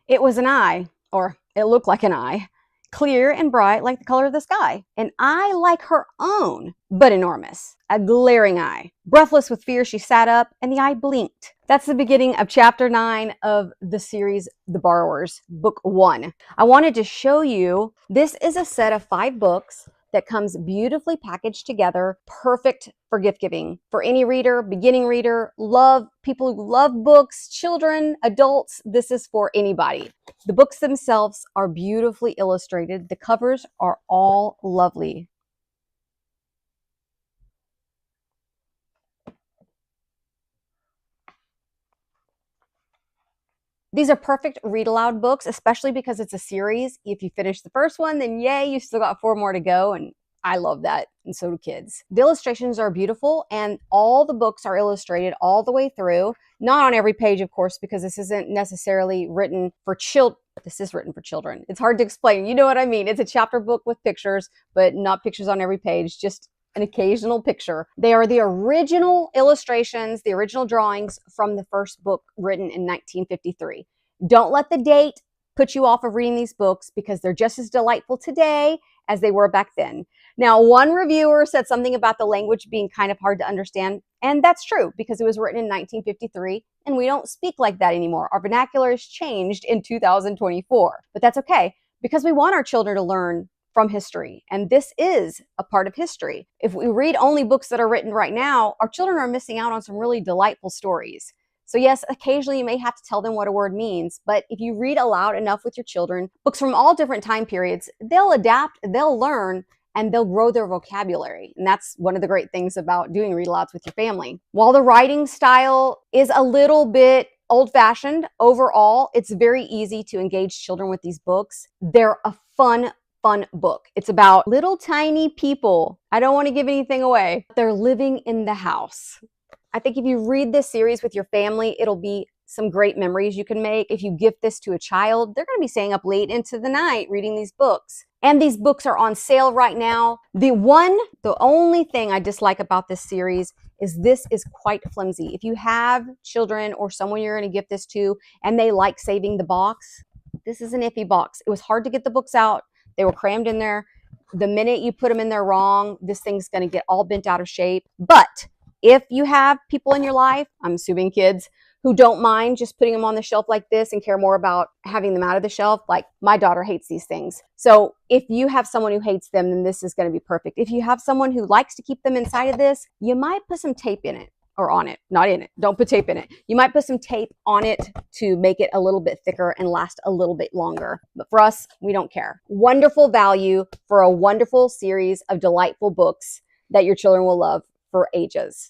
It was an eye, or it looked like an eye, clear and bright like the color of the sky. An eye like her own, but enormous. A glaring eye. Breathless with fear, she sat up, and the eye blinked. That's the beginning of chapter 9 of the series The Borrowers, book 1. I wanted to show you, this is a set of 5 books that comes beautifully packaged together, perfect for gift giving. For any reader, beginning reader, people who love books, children, adults, this is for anybody. The books themselves are beautifully illustrated. The covers are all lovely. These are perfect read aloud books, especially because it's a series. If you finish the first one, then yay, you still got 4 more to go. And I love that, and so do kids. The illustrations are beautiful, and all the books are illustrated all the way through. Not on every page, of course, because this isn't necessarily written for children. This is written for children. It's hard to explain. You know what I mean? It's a chapter book with pictures, but not pictures on every page, just an occasional picture. They are the original illustrations, the original drawings from the first book written in 1953. Don't let the date put you off of reading these books, because they're just as delightful today as they were back then. Now, one reviewer said something about the language being kind of hard to understand, and that's true, because it was written in 1953, and we don't speak like that anymore. Our vernacular has changed in 2024, but that's okay, because we want our children to learn from history, and this is a part of history. If we read only books that are written right now, our children are missing out on some really delightful stories. So yes, occasionally you may have to tell them what a word means, but if you read aloud enough with your children, books from all different time periods, they'll adapt, they'll learn, and they'll grow their vocabulary. And that's one of the great things about doing read alouds with your family. While the writing style is a little bit old-fashioned, overall, it's very easy to engage children with these books. They're a fun book. It's about little tiny people. I don't want to give anything away. They're living in the house. I think if you read this series with your family, it'll be some great memories you can make. If you gift this to a child, they're going to be staying up late into the night reading these books. And these books are on sale right now. The only thing I dislike about this series is this is quite flimsy. If you have children or someone you're going to gift this to and they like saving the box, this is an iffy box. It was hard to get the books out. They were crammed in there. The minute you put them in there wrong, this thing's going to get all bent out of shape. But if you have people in your life, I'm assuming kids, who don't mind just putting them on the shelf like this and care more about having them out of the shelf, like my daughter hates these things. So if you have someone who hates them, then this is going to be perfect. If you have someone who likes to keep them inside of this, you might put some tape in it. Or on it, not in it. Don't put tape in it. You might put some tape on it to make it a little bit thicker and last a little bit longer. But for us, we don't care. Wonderful value for a wonderful series of delightful books that your children will love for ages.